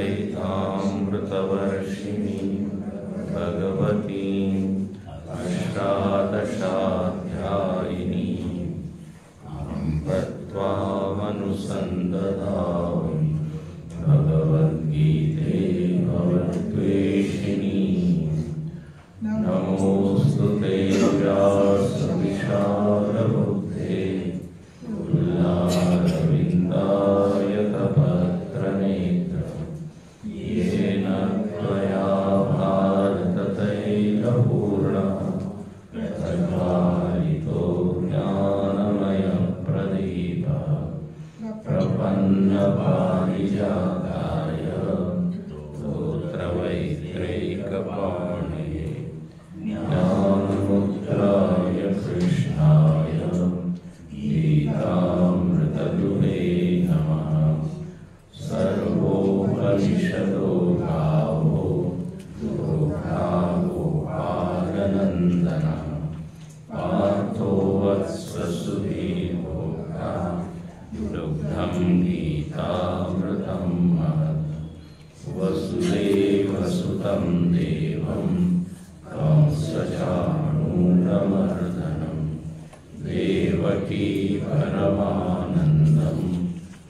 अद्वैतामृतवर्षिणी भगवती अष्टादशाध्यायिनी तत्त्वामनुसन्दधामि भगवद्गीते भवद्वेषिणी। नमोऽस्तुते व्यासविशालबुद्धे तुल्यारविन्दायतपत्रनेत्र येन त्वया भारततैलपूर्णः प्रज्वालितो ज्ञानमयप्रदीपः प्रपन्नपारिजाताय स्तोत्रवैत्रैकपाणये ज्ञानमुद्राय कृष्णाय गीतामृतदुहे नमः। सर्वोपनिषदो गावो गोपालनन्दनः पार्थो वत्ससुधीर्भोक्ता दुग्धं गीतामृतं महत्। वसुदेवसुतं देवं कंसचाणूरमर्दनं देवकी परमानन्दं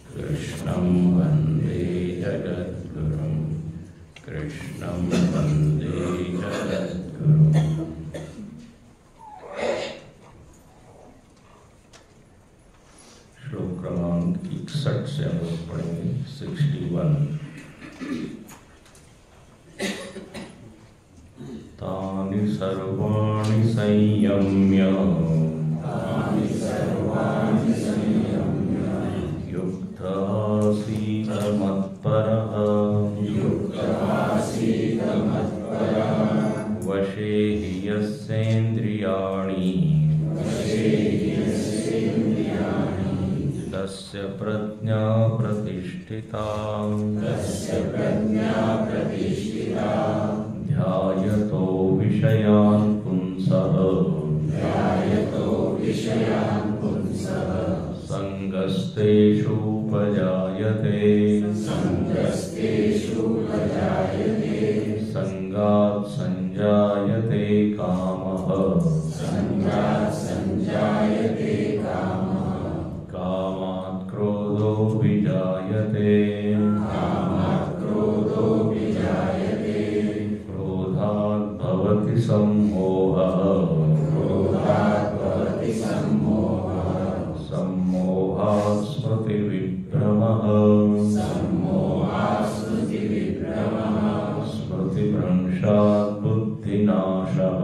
कृष्णं वन्दे जगद्गुरुं कृष्णं वन्दे जगद्गुरुम्। श्लोक क्रमांक 61 से हम लोग पढ़ेंगे 61। तानि सर्वाणि संयम्य युक्तः मत्परः वशे हि यस्येन्द्रियाणि तस्य प्रज्ञा प्रतिष्ठिता। ध्यायतो विषयान् पुंसः संगस्तेषूपजायते संगात् संजायते कामः कामात् क्रोधो विजायते क्रोधात् भवति सम्मोहः सम्मोहात् स्मृतिविभ्रमः स्मृतिभ्रंशात् बुद्धिनाशः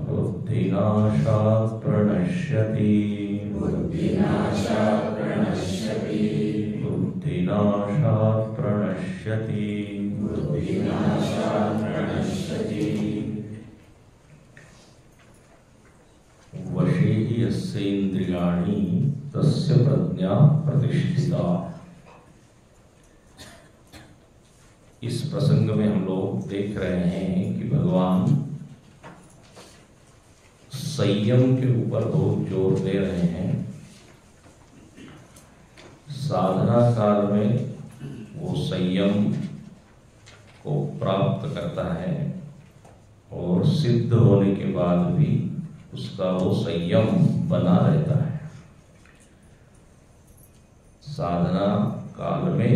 बुद्धिनाशात् प्रणश्यति वशे हि यस्येन्द्रियाणि तस्य प्रज्ञा प्रतिष्ठिता। इस प्रसंग में हम लोग देख रहे हैं कि भगवान संयम के ऊपर बहुत जोर दे रहे हैं। साधना काल में वो संयम को प्राप्त करता है और सिद्ध होने के बाद भी उसका वो संयम बना रहता है। साधना काल में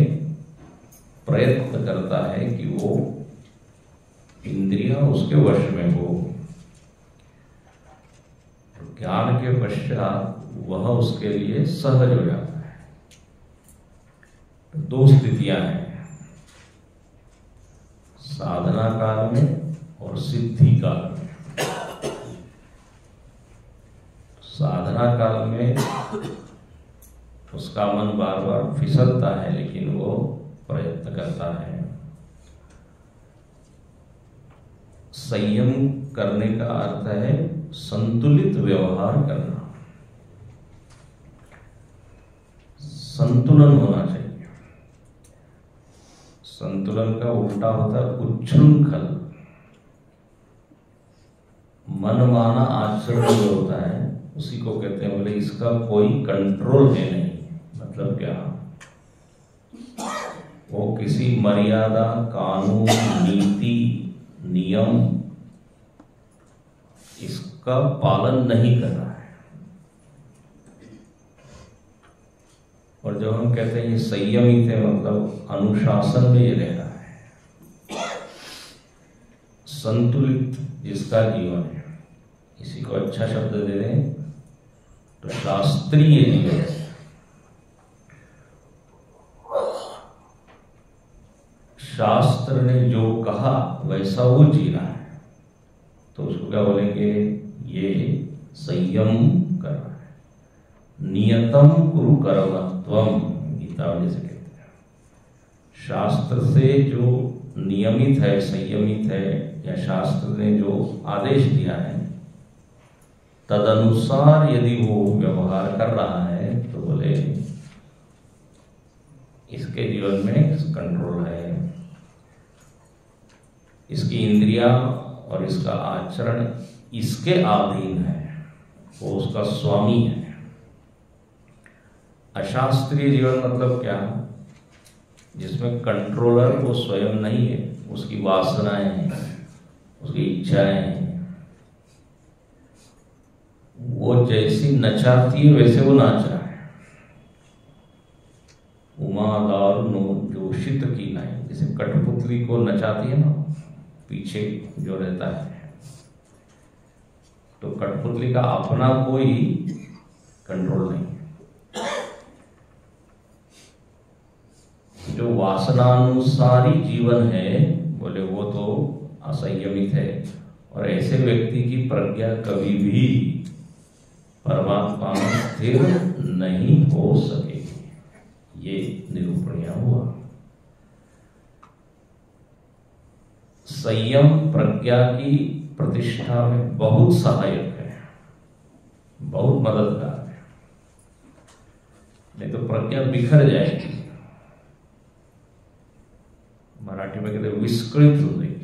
प्रयत्न करता है कि वो इंद्रियां उसके वश में हो। ज्ञान के पश्चात वह उसके लिए सहज हो जाता है। दो स्थितियां हैं, साधना काल में और सिद्धि काल में। साधना काल में उसका मन बार बार फिसलता है, लेकिन वो प्रयत्न करता है। संयम करने का अर्थ है संतुलित व्यवहार करना, संतुलन होना चाहिए। संतुलन का उल्टा होता है उच्छृंखल। मनमाना आचरण जो होता है उसी को कहते हैं, बोले इसका कोई कंट्रोल है नहीं। मतलब क्या, किसी मर्यादा, कानून, नीति, नियम इसका पालन नहीं कर रहा है। और जब हम कहते हैं ये संयमित है, मतलब अनुशासन में ये रह रहा है, संतुलित जिसका जीवन है। इसी को अच्छा शब्द दे दें तो शास्त्रीय जीवन है। शास्त्र ने जो कहा वैसा वो जी रहा है, तो उसको क्या बोलेंगे? ये संयम कर रहा है। नियतम कुरु कर्मत्वम, गीता में जैसे कहते हैं। शास्त्र से जो नियमित है, संयमित है, या शास्त्र ने जो आदेश दिया है तदनुसार यदि वो व्यवहार कर रहा है तो बोले इसके जीवन में कंट्रोल है। इसकी इंद्रियां और इसका आचरण इसके अधीन है, वो उसका स्वामी है। अशास्त्रीय जीवन मतलब क्या? जिसमें कंट्रोलर वो स्वयं नहीं है, उसकी वासनाएं हैं, उसकी इच्छाएं हैं। वो जैसी नचाती है वैसे वो नाच रहा है। उमादार नो जोशित की नाई, जैसे कठपुतली को नचाती है ना, पीछे जो रहता है, तो कठपुतली का अपना कोई कंट्रोल नहीं। जो वासनानुसारी जीवन है बोले वो तो असंयमित है, और ऐसे व्यक्ति की प्रज्ञा कभी भी परमात्मा में स्थिर नहीं हो सकेगी। ये निरूपण हुआ। संयम प्रज्ञा की प्रतिष्ठा में बहुत सहायक है, बहुत मददगार है। नहीं तो प्रज्ञा बिखर जाएगी। मराठी में कहते विस्कृत हो जाएगी,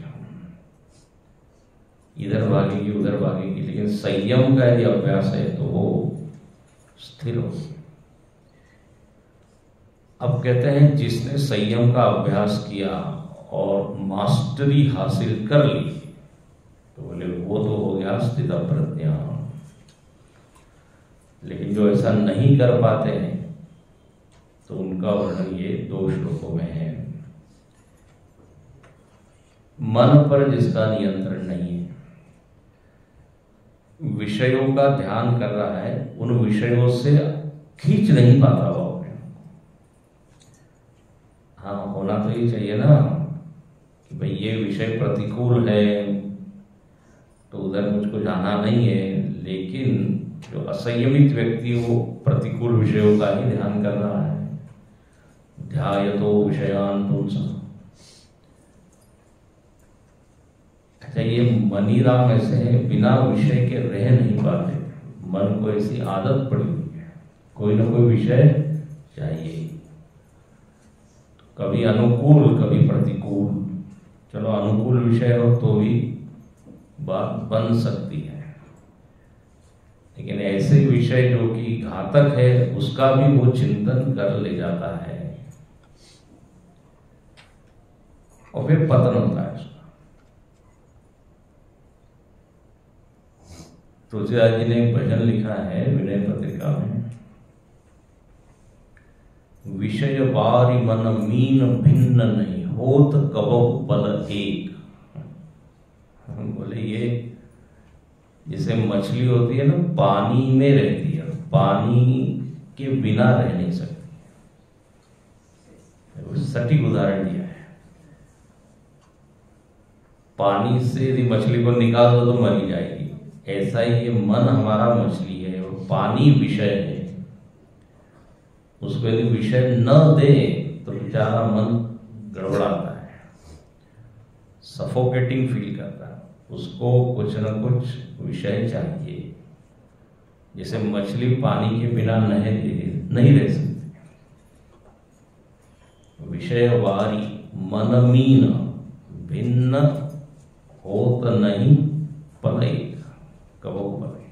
इधर भागेगी उधर भागेगी। लेकिन संयम का यदि अभ्यास है तो वो स्थिर हो। अब कहते हैं जिसने संयम का अभ्यास किया और मास्टरी हासिल कर ली तो बोले वो तो हो गया स्थित प्रज्ञा। लेकिन जो ऐसा नहीं कर पाते हैं तो उनका वर्णन ये 2 श्लोकों में है। मन पर जिसका नियंत्रण नहीं है, विषयों का ध्यान कर रहा है, उन विषयों से खींच नहीं पाता वो अपने। हाँ, होना तो ये चाहिए ना कि भाई ये विषय प्रतिकूल है तो उधर मुझको जाना नहीं है। लेकिन जो असंयमित व्यक्ति वो प्रतिकूल विषयों का ही ध्यान कर रहा है। ध्यायतो विषयान पुंसः। अच्छा, ये मनीराम ऐसे हैं, बिना विषय के रह नहीं पाते। मन को ऐसी आदत पड़ी हुई है, कोई ना कोई विषय चाहिए, कभी अनुकूल कभी प्रतिकूल। चलो अनुकूल विषय हो तो भी बात बन सकती है, लेकिन ऐसे विषय जो कि घातक है उसका भी वो चिंतन कर ले जाता है और फिर पतन होता है उसका। तुलसीदास जी ने एक भजन लिखा है विनय पत्रिका में, विषय वारी मन मीन भिन्न नहीं होत कबहु बल एक। बोले ये जैसे मछली होती है ना, पानी में रहती है, पानी के बिना रह नहीं सकती। सटीक उदाहरण दिया है। पानी से यदि मछली को निकाल दो तो मर ही जाएगी। ऐसा ही ये मन हमारा मछली है और पानी विषय है। उसको यदि विषय न दे तो बेचारा मन गड़बड़ाता है, सफोकेटिंग फील करता है। उसको कुछ न कुछ विषय चाहिए। जैसे मछली पानी के बिना नहीं रह सकती। विषय वारी मन मीन भिन्न होत नहीं पलय कबहु पलय।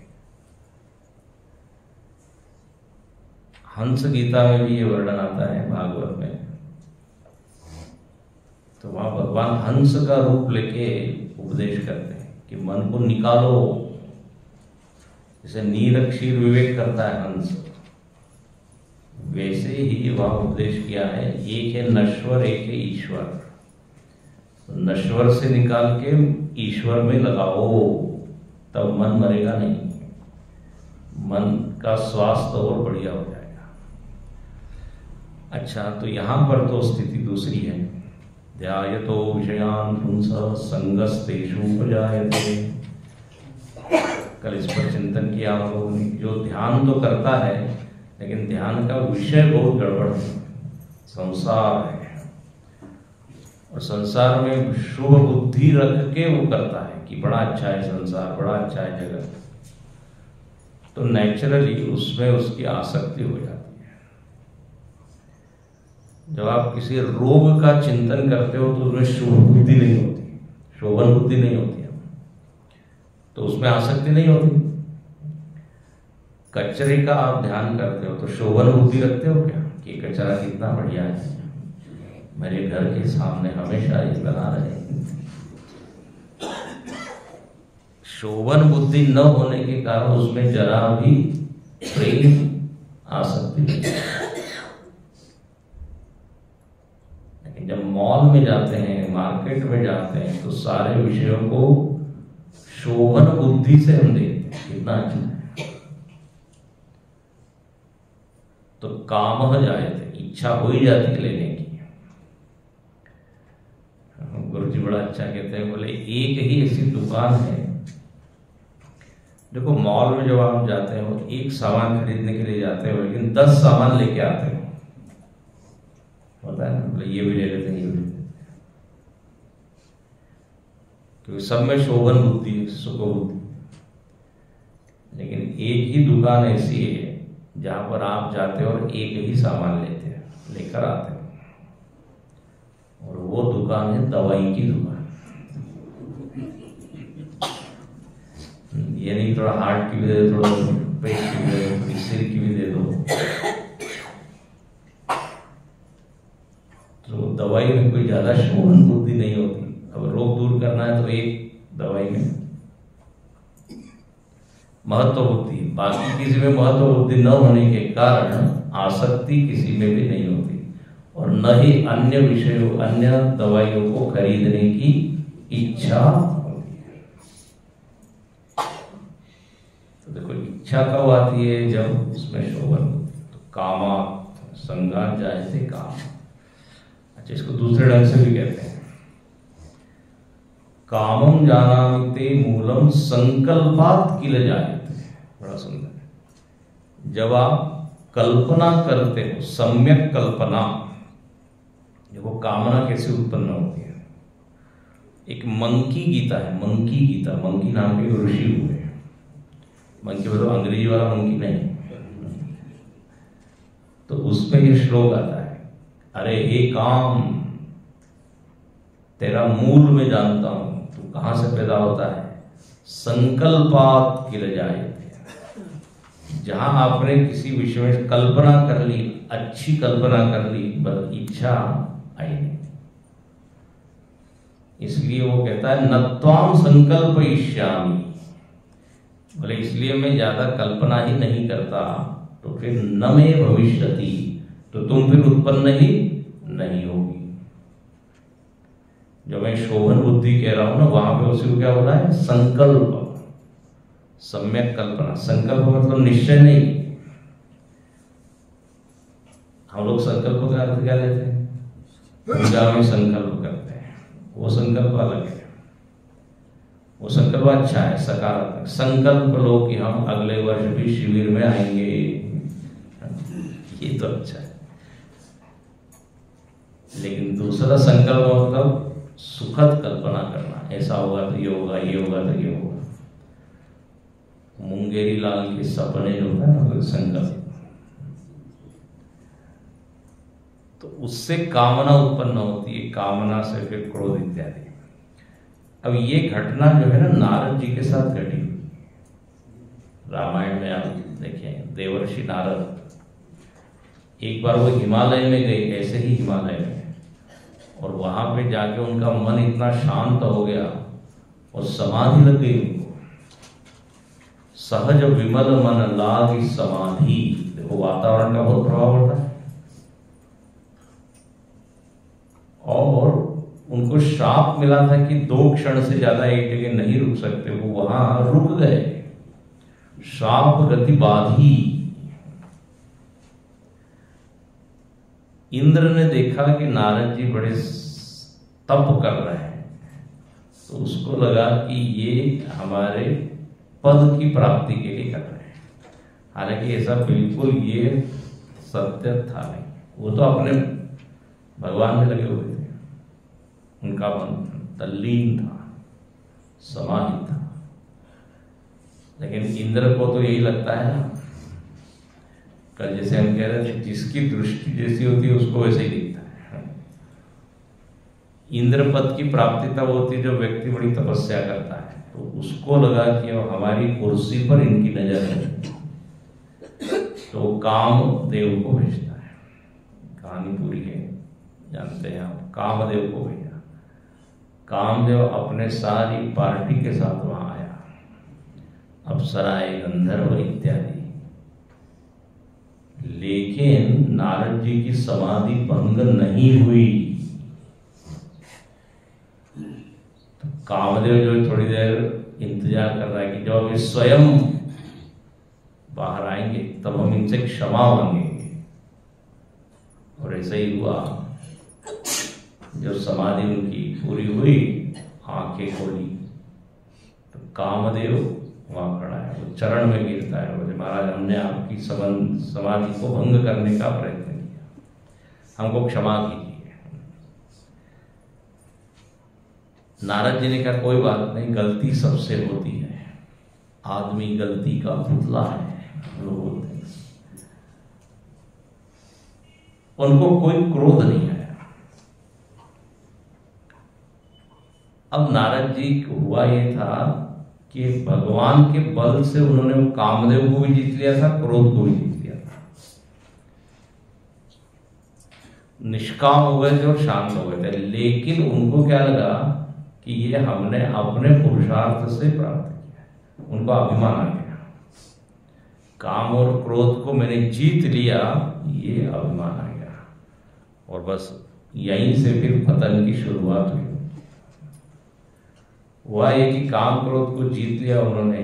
हंस गीता में भी ये वर्णन आता है, भागवत में। तो वहाँ भगवान हंस का रूप लेके उपदेश करते हैं कि मन को निकालो, जैसे नीर क्षीर विवेक करता है हंस, वैसे ही वहाँ उपदेश किया है। एक है नश्वर, एक है ईश्वर। नश्वर से निकाल के ईश्वर में लगाओ, तब मन मरेगा नहीं, मन का स्वास्थ्य और बढ़िया हो जाएगा। अच्छा, तो यहां पर तो स्थिति दूसरी है। ध्यायतो विषयान् पुंसः संगस्तेषु उपजायते। कल इस पर चिंतन किया हम लोगों ने। जो ध्यान तो करता है, लेकिन ध्यान का विषय बहुत गड़बड़ है, संसार है। और संसार में शुभ बुद्धि रख के वो करता है कि बड़ा अच्छा है संसार, बड़ा अच्छा है जगत, तो नेचुरली उसमें उसकी आसक्ति हो जाती है। जब आप किसी रोग का चिंतन करते हो तो उसमें शुभ बुद्धि नहीं होती, शोभन बुद्धि नहीं होती है, तो उसमें आसक्ति नहीं होती। कचरे का आप ध्यान करते हो तो शोभन बुद्धि रखते हो क्या कि कचरा कितना बढ़िया है, मेरे घर के सामने हमेशा ये बना रहे। शोभन बुद्धि न होने के कारण उसमें जरा भी प्रेम आसक्ति नहीं। लेकिन जब मॉल में जाते हैं, मार्केट में जाते हैं, तो सारे विषयों को शोभन बुद्धि से हम देखते हैं, कितना अच्छा है। तो काम जायते, इच्छा हो ही जाती है लेने की। गुरु जी बड़ा अच्छा कहते हैं, बोले एक ही ऐसी दुकान है, देखो मॉल में जब आप जाते हो एक सामान खरीदने के लिए जाते हो, लेकिन 10 सामान लेके आते हो, पता है ना, बोले ये भी ले लेते हैं, ये भी ले लेते हैं, क्योंकि सब में शोभन बुद्धि, सुख बुद्धि। लेकिन एक ही दुकान ऐसी है जहां पर आप जाते हो और एक ही सामान लेते हैं, लेकर आते हो, और वो दुकान है दवाई की दुकान। ये नहीं थोड़ा हार्ट की भी दे दो, थोड़ा पेट की भी दे दो, थोड़ी सिर की भी दे दो। तो दवाई में कोई ज्यादा शोभन बुद्धि नहीं होती। अब रोग दूर करना है तो एक दवाई में महत्व बुद्धि, बाकी किसी में महत्व बुद्धि न होने के कारण आसक्ति किसी में भी नहीं होती, और न ही अन्य विषयों, अन्य दवाइयों को खरीदने की इच्छा होती है। तो देखो इच्छा कब आती है, जब उसमें शोभन होती है। तो कामा संगात जायते काम। अच्छा, इसको दूसरे ढंग से भी कहते हैं, कामम जानामिते मूलम संकल्पात किल जायते। बड़ा सुंदर है। जब आप कल्पना करते हो, सम्यक कल्पना, देखो कामना कैसे उत्पन्न होती है। एक मंकी गीता है, मंकी गीता, मंकी नाम के ऋषि हुए। मंकी मतलब अंग्रेजी वाला मंकी नहीं, तो उसमें ये श्लोक आता है, अरे हे काम, तेरा मूल में जानता हूं, तू कहां से पैदा होता है, संकल्पात किल जायते। जहां आपने किसी विषय में कल्पना कर ली, अच्छी कल्पना कर ली, बस इच्छा आई नहीं। इसलिए वो कहता है नत्वाम संकल्पयिष्यामि, बोले इसलिए मैं ज्यादा कल्पना ही नहीं करता, तो फिर न मे भविष्यति, तो तुम फिर उत्पन्न ही नहीं होगी। जो मैं शोभन बुद्धि कह रहा हूं ना, वहां पे उसी को क्या हो रहा है, संकल्प, सम्यक कल्पना। संकल्प मतलब निश्चय नहीं। हम लोग संकल्प का अर्थ क्या लेते हैं, पूजा में संकल्प करते हैं, वो संकल्प अलग है। वो संकल्प अच्छा है, सकारात्मक संकल्प लो कि हम अगले वर्ष भी शिविर में आएंगे, ये तो अच्छा है। लेकिन दूसरा संकल्प मतलब सुखद कल्पना करना, ऐसा होगा तो ये होगा, ये होगा तो ये होगा। मुंगेरी लाल के सपने जो है ना, संकल्प, तो उससे कामना उत्पन्न होती है, कामना से फिर क्रोध इत्यादि। अब ये घटना जो है ना, नारद जी के साथ घटी हुई। रामायण में आप देखें, देवर्षि नारद एक बार वो हिमालय में गए, ऐसे ही हिमालय में, और वहां पे जाके उनका मन इतना शांत हो गया और समाधि लग गई उनको। सहज विमल मन लागी समाधि। देखो वातावरण का बहुत प्रभाव होता है। और उनको श्राप मिला था कि 2 क्षण से ज्यादा एक जगह नहीं रुक सकते, वो वहां रुक गए। श्राप गति बाधी। इंद्र ने देखा कि नारद जी बड़े तप कर रहे हैं, तो उसको लगा कि ये हमारे पद की प्राप्ति के लिए कर रहे हैं। हालांकि ऐसा बिल्कुल ये सत्य था नहीं, वो तो अपने भगवान में लगे हुए थे, उनका मन तल्लीन था, समाहित था। लेकिन इंद्र को तो यही लगता है ना, कल जैसे हम कह रहे थे, जिसकी दृष्टि जैसी होती है उसको वैसे ही दिखता है। इंद्र पद की प्राप्ति तब होती है जब व्यक्ति बड़ी तपस्या करता है, तो उसको लगा कि अब हमारी कुर्सी पर इनकी नजर है, तो काम देव को भेजता है। कहानी पूरी है, जानते हैं आप। कामदेव को भेजा। कामदेव अपने सारी पार्टी के साथ वहां आया, अप्सराएं, गंधर्व इत्यादि। लेकिन नारद जी की समाधि भंग नहीं हुई। तो कामदेव जो थोड़ी देर इंतजार कर रहा है कि जब वे स्वयं बाहर आएंगे तब हम इनसे क्षमा मांगेंगे। और ऐसा ही हुआ। जब समाधि उनकी पूरी हुई, आंखें खोली, तो कामदेव वहां खड़ा है, वो चरण में गिरता है, बोले महाराज हमने आपकी समाधि को भंग करने का प्रयत्न किया, हमको क्षमा कीजिए। नारद जी ने कहा कोई बात नहीं, गलती सबसे होती है, आदमी गलती का पुतला है, लोग बोलते हैं। उनको कोई क्रोध नहीं आया। अब नारद जी को हुआ ये था कि भगवान के बल से उन्होंने कामदेव को भी जीत लिया था, क्रोध को भी जीत लिया था। निष्काम हो गए थे और शांत हो गए थे। लेकिन उनको क्या लगा कि ये हमने अपने पुरुषार्थ से प्राप्त किया। उनको अभिमान आ गया, काम और क्रोध को मैंने जीत लिया, ये अभिमान आ गया। और बस यहीं से फिर पतन की शुरुआत हुई। हुआ ये कि काम क्रोध को जीत लिया उन्होंने,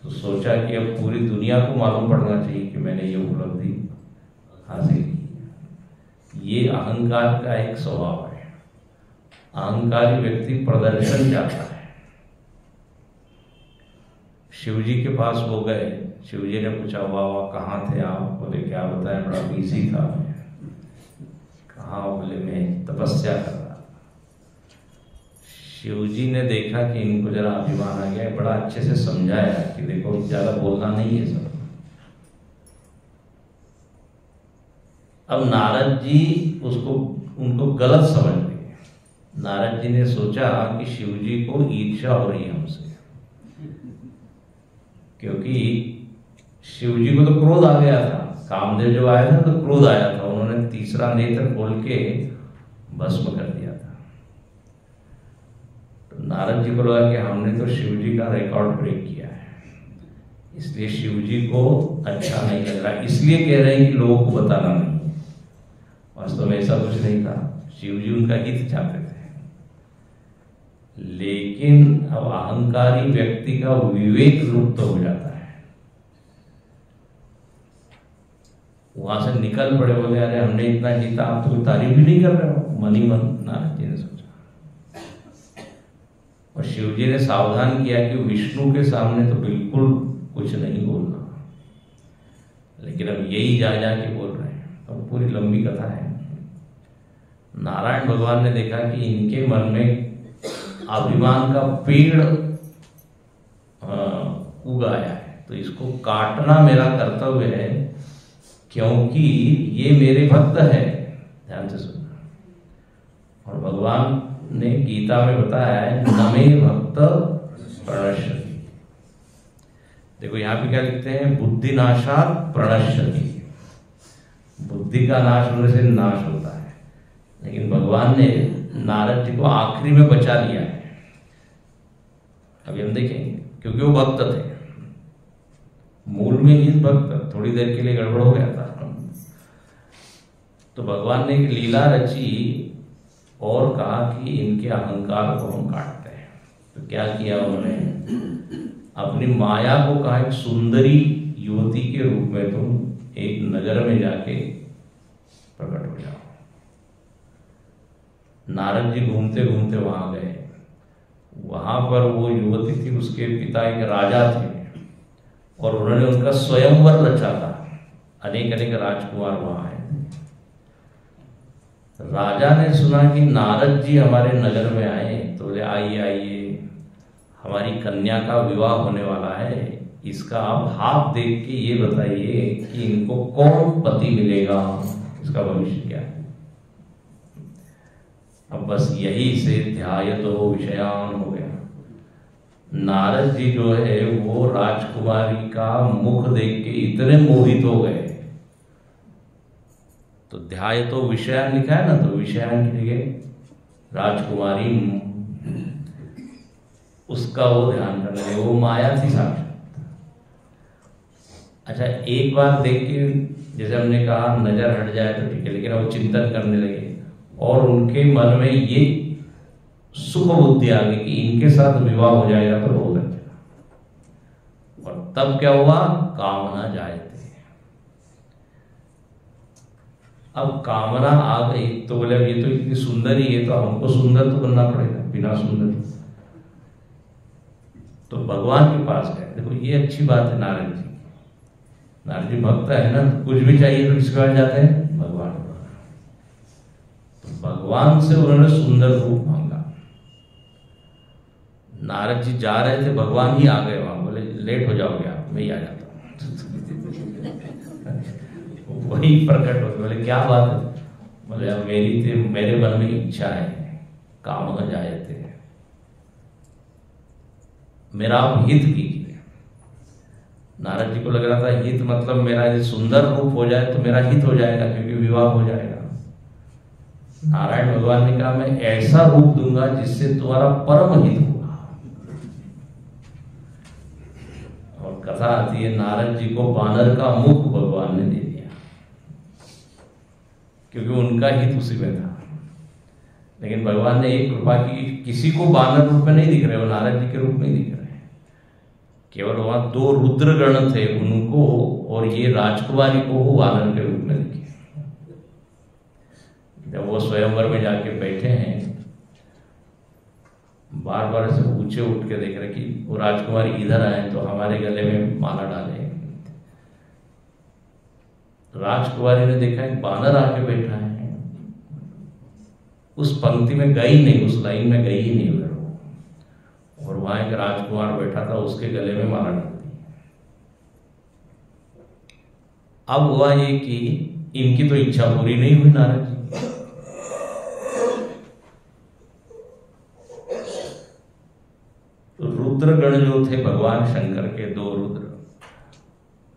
तो सोचा कि अब पूरी दुनिया को मालूम पड़ना चाहिए कि मैंने ये उपलब्धि हासिल की। ये अहंकार का एक स्वभाव है। अहंकारी व्यक्ति प्रदर्शन चाहता है। शिवजी के पास वो गए, शिवजी ने पूछा वाह कहाँ थे आप? बोले क्या बताएं, बड़ा बिजी था। कहाँ? बोले मैं तपस्या कर रहा। शिवजी ने देखा कि इनको जरा अभिमान आ गया, बड़ा अच्छे से समझाया कि देखो ज्यादा बोलना नहीं है सब। अब नारद जी उनको गलत समझ गए। नारद जी ने सोचा कि शिवजी को ईर्ष्या हो रही है हमसे, क्योंकि शिवजी को तो क्रोध आ गया था। कामदेव जब आया था तो क्रोध आया था, उन्होंने तीसरा नेत्र खोल के भस्म कर दिया था। नारद जी को लगा कि हमने तो शिवजी का रिकॉर्ड ब्रेक किया है, इसलिए शिवजी को अच्छा नहीं लग रहा, इसलिए कह रहे हैं कि लोगों को बताना नहीं। वास्तव में ऐसा कुछ नहीं था, शिवजी उनका हित चाहते थे। लेकिन अब अहंकारी व्यक्ति का विवेक लुप्त हो जाता है। वहां से निकल पड़े, बोले अरे हमने इतना जीता, आप तो तारीफ भी नहीं कर रहे हो। मन ही मन नारद जी ने सोचा। और शिवजी ने सावधान किया कि विष्णु के सामने तो बिल्कुल कुछ नहीं बोलना, लेकिन अब यही जा के बोल रहे हैं। अब पूरी लंबी कथा है। नारायण भगवान ने देखा कि इनके मन में अभिमान का पेड़ उग आया है, तो इसको काटना मेरा कर्तव्य है, क्योंकि ये मेरे भक्त है। ध्यान से सुनना। और भगवान ने गीता में बताया है नमे भक्त प्रणश्यति। देखो यहां पे क्या लिखते हैं, बुद्धि नाशात प्रणश्यति। बुद्धि का नाश होने से नाश होता है, लेकिन भगवान ने नारद जी को आखिरी में बचा लिया है। अभी हम देखेंगे, क्योंकि वो भक्त थे, मूल में ही भक्त, थोड़ी देर के लिए गड़बड़ हो गया था। तो भगवान ने एक लीला रची और कहा कि इनके अहंकार को हम काटते हैं। तो क्या किया उन्होंने, अपनी माया को कहा एक सुंदरी युवती के रूप में तुम एक नगर में जाके प्रकट हो जाओ। नारद जी घूमते घूमते वहां गए। वहां पर वो युवती थी, उसके पिता एक राजा थे और उन्होंने उनका स्वयंवर रचा था। अनेक अनेक राजकुमार वहां हैं। राजा ने सुना कि नारद जी हमारे नगर में आए, तो बोले आइए आइए, हमारी कन्या का विवाह होने वाला है, इसका आप हाथ देख के ये बताइए कि इनको कौन पति मिलेगा, इसका भविष्य क्या है। अब बस यही से ध्यायतो विषयान हो गया। नारद जी जो है वो राजकुमारी का मुख देख के इतने मोहित हो गए, तो ध्यायतो विषयान लिखा है ना, तो विषयान की जगह राजकुमारी, उसका वो ध्यान करने लगे। वो माया थी साक्षात। अच्छा, एक बार देख के, जैसे हमने कहा नजर हट जाए तो ठीक है, लेकिन वो चिंतन करने लगे और उनके मन में ये सुख बुद्धि आ गई कि इनके साथ विवाह हो जाएगा तो बहुत अच्छा। और तब क्या हुआ, कामना जाए थे। अब कामना आ गई तो बोले अब ये तो इतनी सुंदर ही है, तो हमको सुंदर तो बनना पड़ेगा, बिना सुंदर। तो भगवान के पास गए। देखो ये अच्छी बात है नारद जी, नारद जी भक्त है ना, कुछ भी चाहिए तो किसके पास जाते हैं, भगवान। तो भगवान से उन्होंने सुंदर रूप मांगा। नारद जी जा रहे थे, भगवान ही आ गए वहां, बोले लेट हो जाओगे आप, मैं ही आ जाता हूं। वही प्रकट हो गए, बोले क्या बात है, बोले अब मेरे मन में इच्छा है, काम न जाए थे, मेरा आप हित कीजिए। नारद जी को लग रहा था हित मतलब मेरा यदि सुंदर रूप हो जाए तो मेरा हित हो जाएगा, क्योंकि विवाह हो जाएगा। नारायण भगवान ने कहा मैं ऐसा रूप दूंगा जिससे तुम्हारा परम हित होगा। और कथा आती है, नारद जी को बानर का मुख भगवान ने दे दिया, क्योंकि उनका हित उसी में था। लेकिन भगवान ने एक कृपा की, किसी को बानर रूप में नहीं दिख रहे, वो नारद जी के रूप में ही दिख रहे, केवल वहां 2 रुद्रगण थे, उनको और ये राजकुमारी को वो वानर के रूप में दिखे। जब वो स्वयंवर में जाके बैठे हैं, बार बार से ऊंचे उठ के देख रहे कि वो राजकुमारी इधर आए तो हमारे गले में माला डाले। राजकुमारी ने देखा एक बानर आके बैठा है, उस पंक्ति में गई नहीं, उस लाइन में गई ही नहीं उधर, और वहां एक राजकुमार बैठा था, उसके गले में माला डाल दी। अब हुआ ये कि इनकी तो इच्छा पूरी नहीं हुई नारद जी। तो रुद्रगण जो थे भगवान शंकर के 2 रुद्र,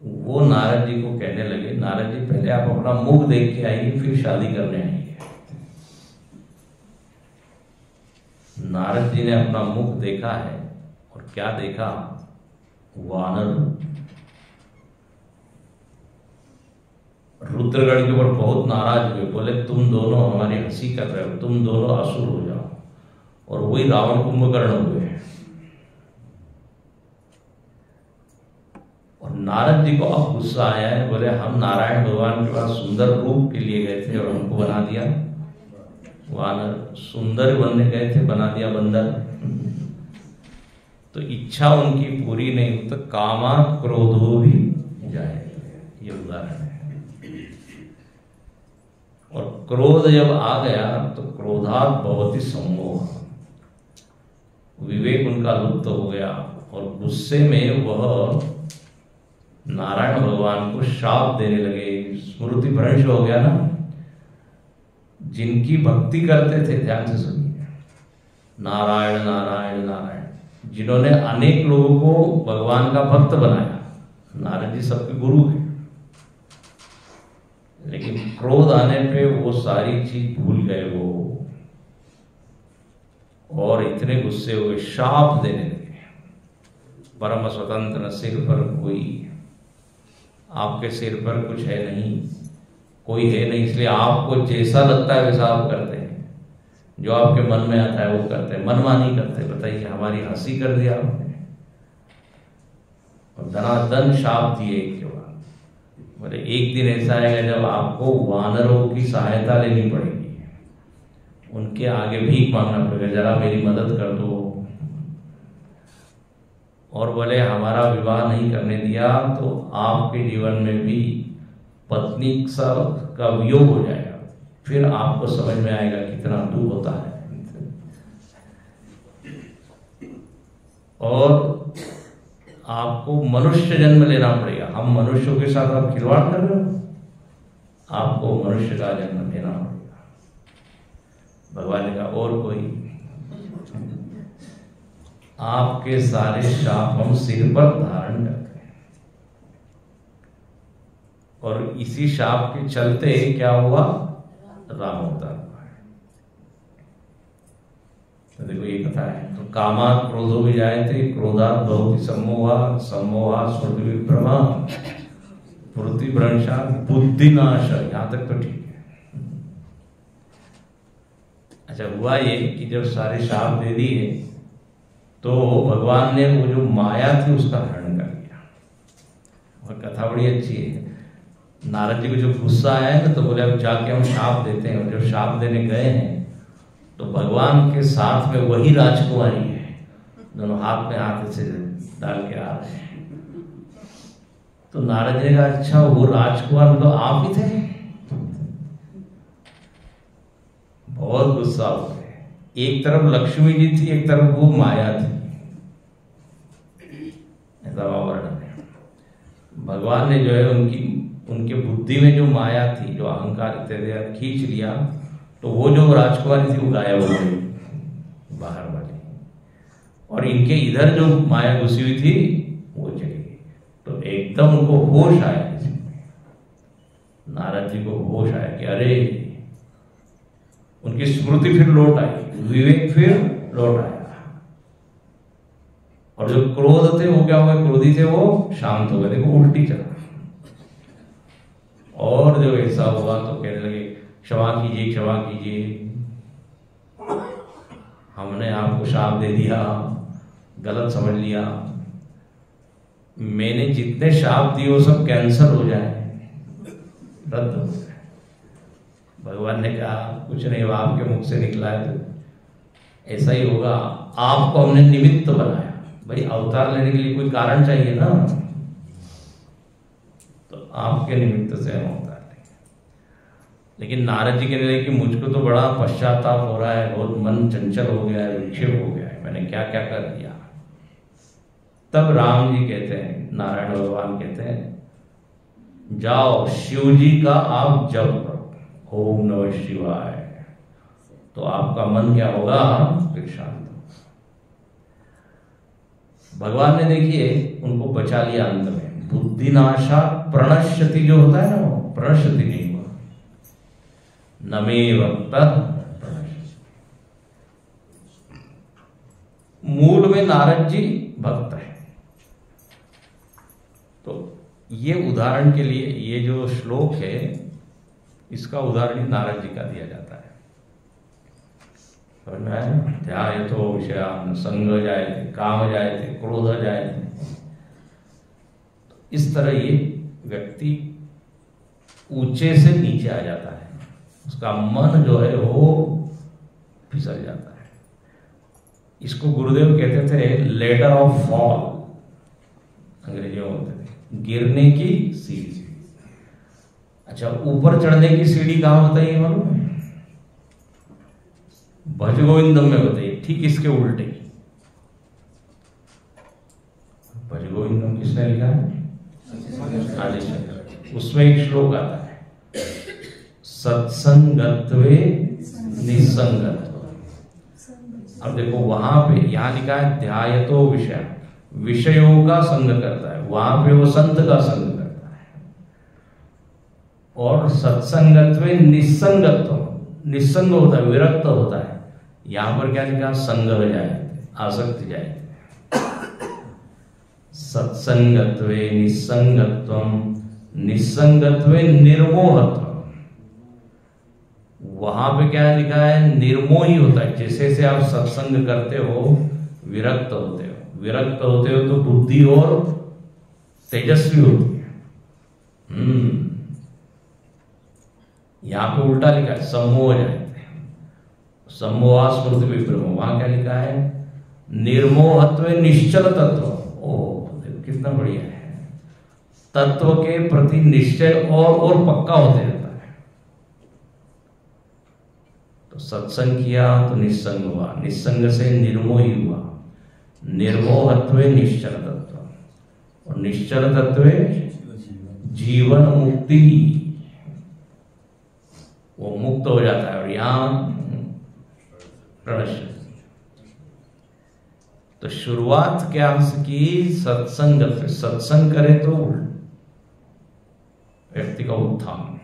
वो नारद जी को कहने लगे, नारद जी पहले आप अपना मुख देख के आइए, फिर शादी करने आइए। नारद जी ने अपना मुख देखा है, और क्या देखा, वानर। रुद्रगण के ऊपर बहुत नाराज हुए, बोले तुम दोनों हमारी हंसी कर रहे हो, तुम दोनों असुर हो जाओ। और वही रावण कुंभकर्ण हुए। और नारद जी को अब गुस्सा आया है, बोले हम नारायण भगवान के पास सुंदर रूप के लिए गए थे और हमको बना दिया वानर, सुंदर बनने गए थे बना दिया बंदर। तो इच्छा उनकी पूरी नहीं हुई तो कामात् क्रोधो भी जाए, ये उदाहरण है। और क्रोध जब आ गया तो क्रोधात् भवति सम्मोह, विवेक उनका लुप्त हो गया और गुस्से में वह नारायण भगवान को शाप देने लगे। स्मृति भ्रंश हो गया ना। जिनकी भक्ति करते थे, ध्यान से सुनिए, नारायण नारायण नारायण, जिन्होंने अनेक लोगों को भगवान का भक्त बनाया, नारद जी सबके गुरु हैं, लेकिन क्रोध आने पे वो सारी चीज भूल गए। वो और इतने गुस्से हुए, शाप देने लगे, परम स्वतंत्र, सिर पर कोई, आपके सिर पर कुछ है नहीं, कोई है नहीं, इसलिए आपको जैसा लगता है वैसा आप करते हैं, जो आपके मन में आता है वो करते हैं, मनमानी करते। बताइए, हमारी हंसी कर दिया आपने। और धनाधन शाप दिए एक के बाद। बोले एक दिन ऐसा आएगा जब आपको वानरों की सहायता लेनी पड़ेगी, उनके आगे भीख मांगना पड़ेगा, जरा मेरी मदद कर दो। और बोले हमारा विवाह नहीं करने दिया तो आपके जीवन में भी पत्नी का वियोग हो जाएगा, फिर आपको समझ में आएगा कितना दुख होता है। और आपको मनुष्य जन्म लेना पड़ेगा। हम मनुष्यों के साथ आप खिलवाड़ कर रहे हो, आपको मनुष्य का जन्म लेना पड़ेगा। भगवान ने कहा और कोई, आपके सारे शाप हम सिर पर धारण करते हैं। और इसी शाप के चलते क्या हुआ, राम अवतार हुआ है। तो देखो ये कथा है। तो कामात् क्रोधो विजायते, क्रोधात् भवति सम्मोहः, सम्मोहात् स्मृतिविभ्रमः, स्मृतिभ्रंशात् बुद्धिनाश। यहां तक तो ठीक है। अच्छा, हुआ ये कि जब सारे शाप दे दिए तो भगवान ने वो जो माया थी उसका हरण कर लिया। और कथा बड़ी अच्छी है। नारद जी को जो गुस्सा आया है ना, तो बोले अब जाके हम शाप देते हैं। और जब शाप देने गए हैं तो भगवान के साथ में वही राजकुमारी है, दोनों हाथ में हाथ से डाल के आ रहे हैं। तो नारद जी ने कहा अच्छा वो राजकुमार तो आप ही थे। बहुत गुस्सा हो गए। एक तरफ लक्ष्मी जी थी, एक तरफ वो माया थी, ऐसा वर्णन है। भगवान ने जो है उनके बुद्धि में जो माया थी, जो अहंकार इत्यादि खींच लिया, तो वो जो राजकुमारी थी वो गायब हो गई बाहर वाली, और इनके इधर जो माया घुसी हुई थी वो चली गई। तो एकदम उनको होश आया, नारद जी को होश आया कि अरे, उनकी स्मृति फिर लौट आई, विवेक फिर लौट आया। और जो क्रोध थे वो क्या हुआ, क्रोधी थे वो शांत हो गए। देखो उल्टी चला। और जो ऐसा हुआ तो कहने लगे क्षमा कीजिए, क्षमा कीजिए, हमने आपको शाप दे दिया, गलत समझ लिया, मैंने जितने शाप दिए वो सब कैंसिल हो जाए, रद्द हो जाए। भगवान ने कहा कुछ नहीं, वो आपके मुख से निकला है तो ऐसा ही होगा। आपको हमने निमित्त बनाया, भाई अवतार लेने के लिए कोई कारण चाहिए ना, तो आपके निमित्त से हम अवतार लेंगे। लेकिन नारद जी कहने लगे कि मुझको तो बड़ा पश्चाताप हो रहा है, बहुत मन चंचल हो गया है, विक्षेप हो गया है, मैंने क्या क्या कर दिया। तब राम जी कहते हैं, नारायण भगवान कहते हैं जाओ शिव जी का आप जप करो, ओम नमः शिवाय, तो आपका मन क्या होगा, फिर शांत। भगवान ने देखिए उनको बचा लिया अंत में। बुद्धिनाशा प्रणश्यति जो होता है ना, वो प्रणश्यति नहीं हुआ, नमे वक्त। मूल में नारद जी भक्त है। तो ये उदाहरण के लिए ये जो श्लोक है, इसका उदाहरण नारद जी का दिया जाता है। ध्यायतो विषयान् संग जायते, काम जायते, क्रोध जायते। इस तरह ये व्यक्ति ऊंचे से नीचे आ जाता है, उसका मन जो है वो फिसल जाता है। इसको गुरुदेव कहते थे लेडर ऑफ फॉल, अंग्रेजी में बोलते थे गिरने की सीढ़ी। अच्छा, ऊपर चढ़ने की सीढ़ी कहां बताइए मालूम है? भज गोविंदम में बताइए, ठीक इसके उल्टे। भज गोविंदम किसने लिखा है? आदिशंकर। उसमें एक श्लोक आता है, सत्संगत्वे निसंगत्व। अब देखो वहां पे, यहां लिखा है ध्यायतो विषय, विषयों का संग करता है, वहां पे वो संत का संग करता है। और सत्संगत्वे निसंगत्व, निसंग होता है, विरक्त होता है। यहां पर क्या लिखा? संग हो जाए, आसक्ति जाए। सत्संगत्वे निस्संगत्वम, निस्संगत्वे निर्मोहत्व। वहां पे क्या लिखा है? निर्मोही होता है। जैसे जैसे आप सत्संग करते हो विरक्त होते हो, विरक्त होते हो तो बुद्धि और तेजस्वी होती है। यहां पे उल्टा लिखा है, सम्मोह जाते हैं, सम्मोहा स्मृति विभ्रम। वहां क्या लिखा है? निर्मोहत्व निश्चल तत्व। कितना बढ़िया है, तत्व के प्रति निश्चय और पक्का होते रहता है। तो सत्संग किया तो निस्संग हुआ, निस्संग से निर्मोही हुआ, निर्मोहत्व निश्चल तत्व, और निश्चल तत्व जीवन मुक्ति, वो मुक्त हो जाता है। और यहां प्रणश्य। तो शुरुआत क्या की? सत्संग से। सत्संग करे तो व्यक्ति का उत्थान,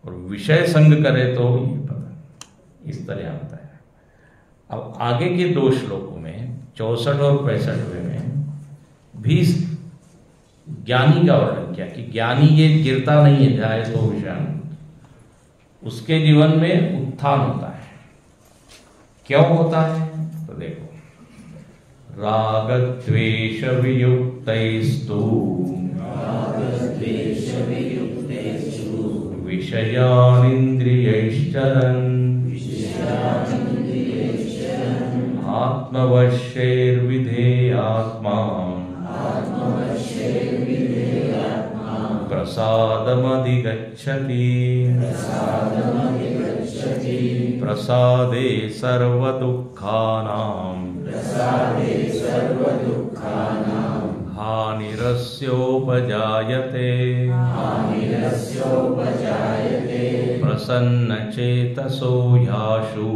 और विषय संग करे तो ये पता, इस तरह आता है। अब आगे के 2 श्लोकों में 64 और 65 में भी ज्ञानी का वर्णन किया कि ज्ञानी ये गिरता नहीं है, जाए तो विषय, उसके जीवन में उत्थान होता है। क्यों होता है? तो देखो, राग द्वेष वियुक्तैस्तु विषयानिन्द्रियैश्चरन् आत्मवश्यैर्विधेयात्मा प्रसादमधिगच्छति। प्रसादे सर्वदुःखानां हानिरस्योपजायते। प्रसन्नचेतसो यासु